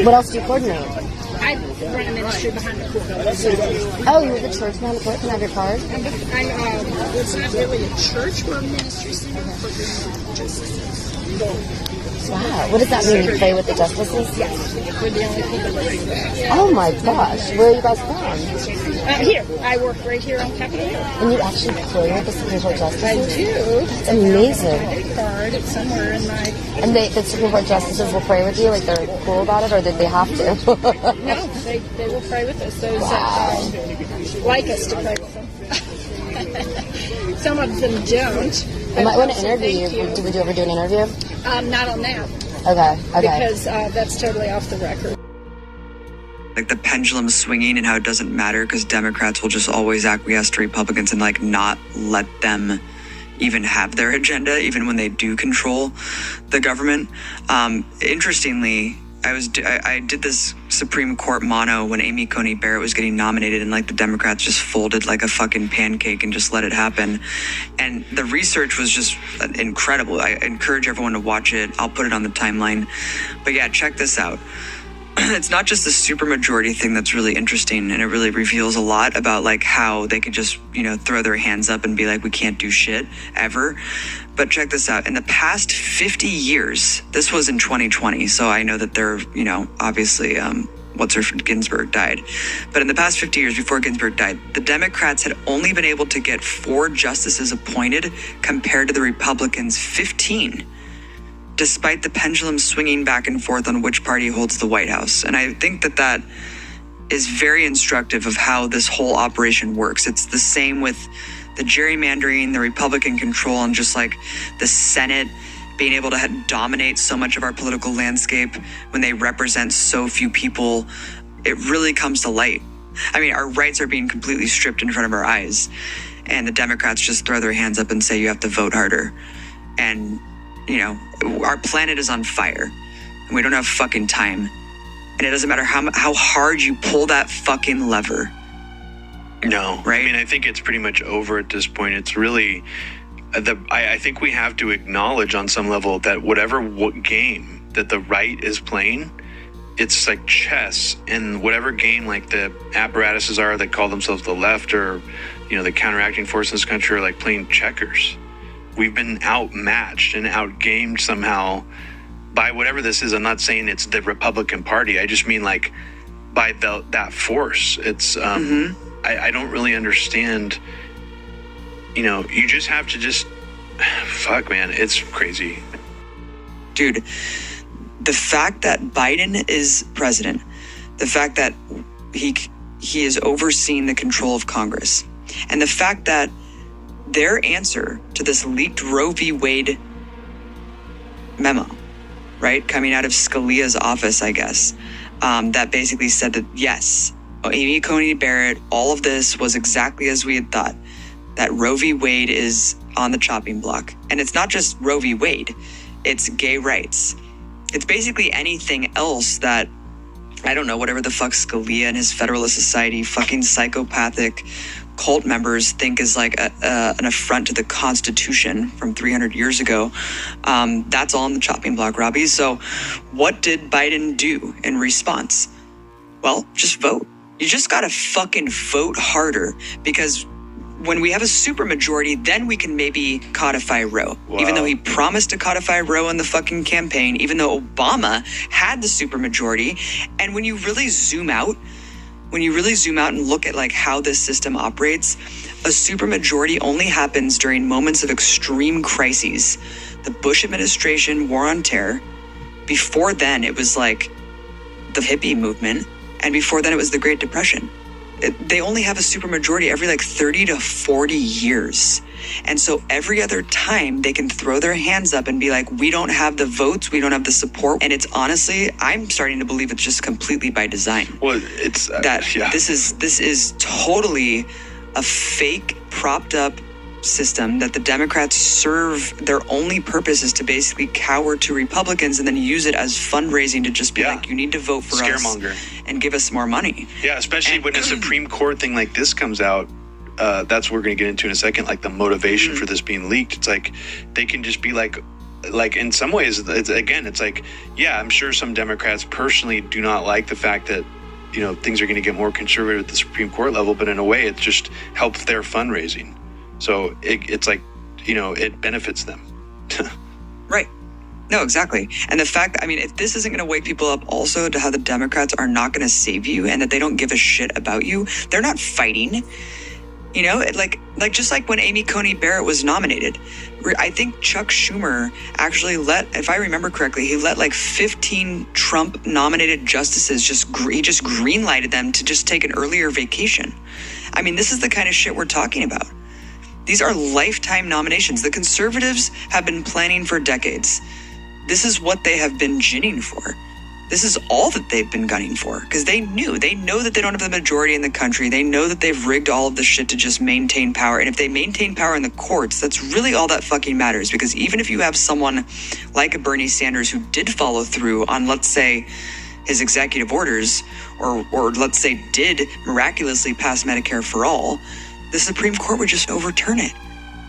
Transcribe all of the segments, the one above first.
What else do you coordinate? I run a ministry behind the court. Oh, you're the church behind the court? Can I have your card? It's not really a church, we're a ministry center for the justices. Wow. What does that mean? You pray with the justices? Yes. We're the only people that do that. Oh my gosh. Where are you guys from? Here. I work right here on Capitol Hill. And you actually pray with the Supreme Court justices? I do. That's amazing. My card. It's somewhere in my... And the Supreme Court justices will pray with you? Like they're cool about it? Or did they have to? No, they will pray with us. Those that like us to pray with them. Some of them don't. I might want to interview you. Would you ever do an interview? Not on that. Okay. Because that's totally off the record. Like the pendulum swinging and how it doesn't matter because Democrats will just always acquiesce to Republicans and like not let them even have their agenda, even when they do control the government. Interestingly, I did this Supreme Court mono when Amy Coney Barrett was getting nominated, and like the Democrats just folded like a fucking pancake and just let it happen. And the research was just incredible. I encourage everyone to watch it. I'll put it on the timeline. But yeah, check this out. It's not just the supermajority thing that's really interesting, and it really reveals a lot about like how they could just, throw their hands up and be like, we can't do shit ever. But check this out. In the past 50 years, this was in 2020, so I know that they're, obviously, Ginsburg died. But in the past 50 years before Ginsburg died, the Democrats had only been able to get 4 justices appointed compared to the Republicans' 15. Despite the pendulum swinging back and forth on which party holds the White House. And I think that is very instructive of how this whole operation works. It's the same with the gerrymandering, the Republican control, and just like the Senate being able to dominate so much of our political landscape when they represent so few people. It really comes to light. I mean, our rights are being completely stripped in front of our eyes. And the Democrats just throw their hands up and say, you have to vote harder. And our planet is on fire and we don't have fucking time. And it doesn't matter how hard you pull that fucking lever. No. Right? I mean, I think it's pretty much over at this point. It's really, I think we have to acknowledge on some level that whatever game that the right is playing, it's like chess. And whatever game like the apparatuses are that call themselves the left or, the counteracting force in this country are like playing checkers. We've been outmatched and outgamed somehow by whatever this is. I'm not saying it's the Republican Party. I just mean like by that force. It's I don't really understand. You just have to fuck, man. It's crazy, dude. The fact that Biden is president, the fact that he is overseeing the control of Congress, and the fact that their answer to this leaked Roe v. Wade memo, right, coming out of Scalia's office, I guess, that basically said that, yes, Amy Coney Barrett, all of this was exactly as we had thought, that Roe v. Wade is on the chopping block. And it's not just Roe v. Wade, it's gay rights. It's basically anything else that, I don't know, whatever the fuck Scalia and his Federalist Society fucking psychopathic cult members think is like an affront to the Constitution from 300 years ago. That's all on the chopping block, Robbie. So what did Biden do in response? Well, just vote. You just gotta fucking vote harder, because when we have a supermajority, then we can maybe codify Roe. Wow. Even though he promised to codify Roe in the fucking campaign, even though Obama had the supermajority. And when you really zoom out and look at like how this system operates, a supermajority only happens during moments of extreme crises. The Bush administration, war on terror. Before then, it was like the hippie movement. And before then, it was the Great Depression. They only have a supermajority every like 30 to 40 years. And so every other time they can throw their hands up and be like, we don't have the votes, we don't have the support. And it's honestly, I'm starting to believe it's just completely by design. Well, it's this is totally a fake, propped up system that the Democrats serve. Their only purpose is to basically cower to Republicans and then use it as fundraising to just be like, you need to vote for Scaremonger. us and give us more money. Yeah, especially when a Supreme Court thing like this comes out. That's what we're going to get into in a second, like the motivation for this being leaked. It's like they can just be like, like in some ways, it's like, yeah, I'm sure some Democrats personally do not like the fact that, things are going to get more conservative at the Supreme Court level, but in a way it just helps their fundraising. So it's like, it benefits them. Right. No, exactly. And the fact, if this isn't going to wake people up also to how the Democrats are not going to save you and that they don't give a shit about you, they're not fighting. Just like when Amy Coney Barrett was nominated, I think Chuck Schumer actually if I remember correctly, he let like 15 Trump nominated justices he just greenlighted them to just take an earlier vacation. This is the kind of shit we're talking about. These are lifetime nominations. The conservatives have been planning for decades. This is what they have been ginning for. This is all that they've been gunning for, because they know that they don't have the majority in the country. They know that they've rigged all of this shit to just maintain power. And if they maintain power in the courts, that's really all that fucking matters. Because even if you have someone like a Bernie Sanders who did follow through on, let's say, his executive orders, or let's say did miraculously pass Medicare for all, the Supreme Court would just overturn it.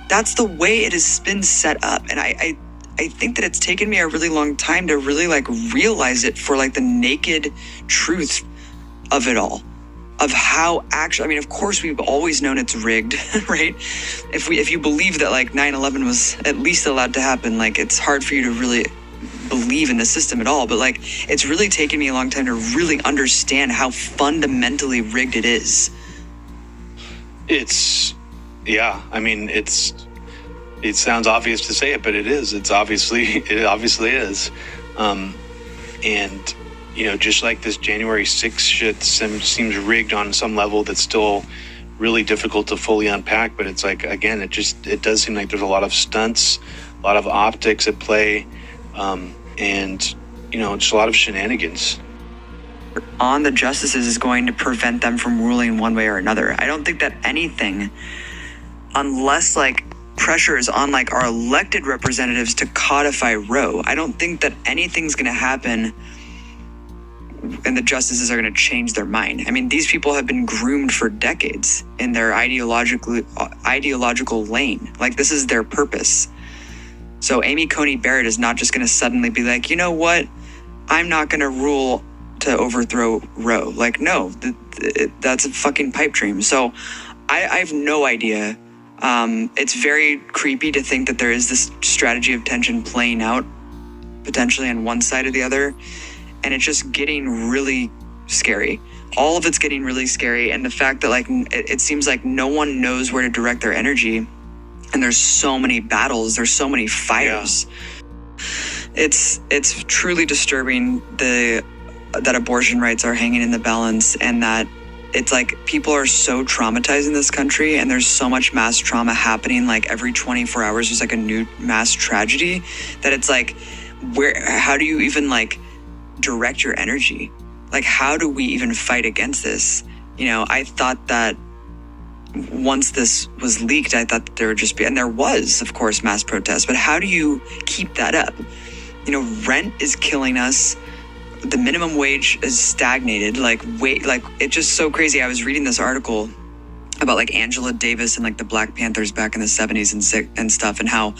That's the way it has been set up. And I think that it's taken me a really long time to really realize it for the naked truth of it all, of how actually, of course we've always known it's rigged, right? If you believe that 9/11 was at least allowed to happen, it's hard for you to really believe in the system at all. But it's really taken me a long time to really understand how fundamentally rigged it is. It sounds obvious to say it, but it is. It obviously is. And, just like this January 6th shit seems rigged on some level that's still really difficult to fully unpack. But it's again, it does seem like there's a lot of stunts, a lot of optics at play, and, just a lot of shenanigans on the justices is going to prevent them from ruling one way or another. I don't think that anything, unless pressure is on our elected representatives to codify Roe, I don't think that anything's going to happen and the justices are going to change their mind. These people have been groomed for decades in their ideological lane. This is their purpose. So Amy Coney Barrett is not just going to suddenly be you know what? I'm not going to rule to overthrow Roe. No, that's a fucking pipe dream. So I have no idea. It's very creepy to think that there is this strategy of tension playing out potentially on one side or the other. And it's just getting really scary. All of it's getting really scary. And the fact that it seems like no one knows where to direct their energy. And there's so many battles. There's so many fires. Yeah. It's truly disturbing that abortion rights are hanging in the balance, and that it's people are so traumatized in this country, and there's so much mass trauma happening. Every 24 hours there's a new mass tragedy, that it's how do you even direct your energy? How do we even fight against this? I thought that once this was leaked, I thought that there would just be, and there was, of course, mass protests, but how do you keep that up? Rent is killing us. The minimum wage is stagnated. It's just so crazy. I was reading this article about Angela Davis and the Black Panthers back in the 70s and stuff, and how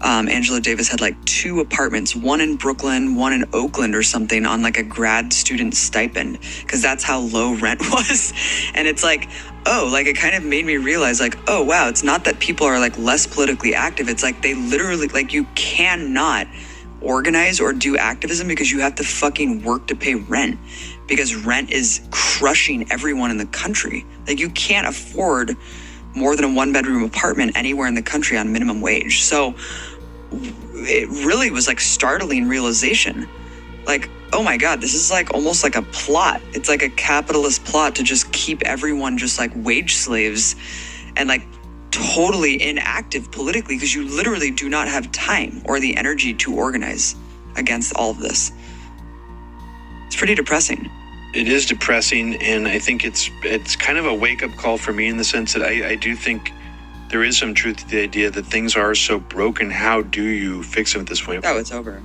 Angela Davis had 2 apartments, one in Brooklyn, one in Oakland or something, on a grad student stipend, because that's how low rent was. And it's it kind of made me realize oh wow, it's not that people are less politically active. It's they literally you cannot organize or do activism because you have to fucking work to pay rent, because rent is crushing everyone in the country. You can't afford more than a 1-bedroom apartment anywhere in the country on minimum wage. So it really was startling realization. Oh my God, this is almost a plot. It's a capitalist plot to just keep everyone just wage slaves and totally inactive politically, because you literally do not have time or the energy to organize against all of this. It's pretty depressing. It is depressing, and I think it's kind of a wake-up call for me, in the sense that I do think there is some truth to the idea that things are so broken. How do you fix them at this point? Oh, it's over.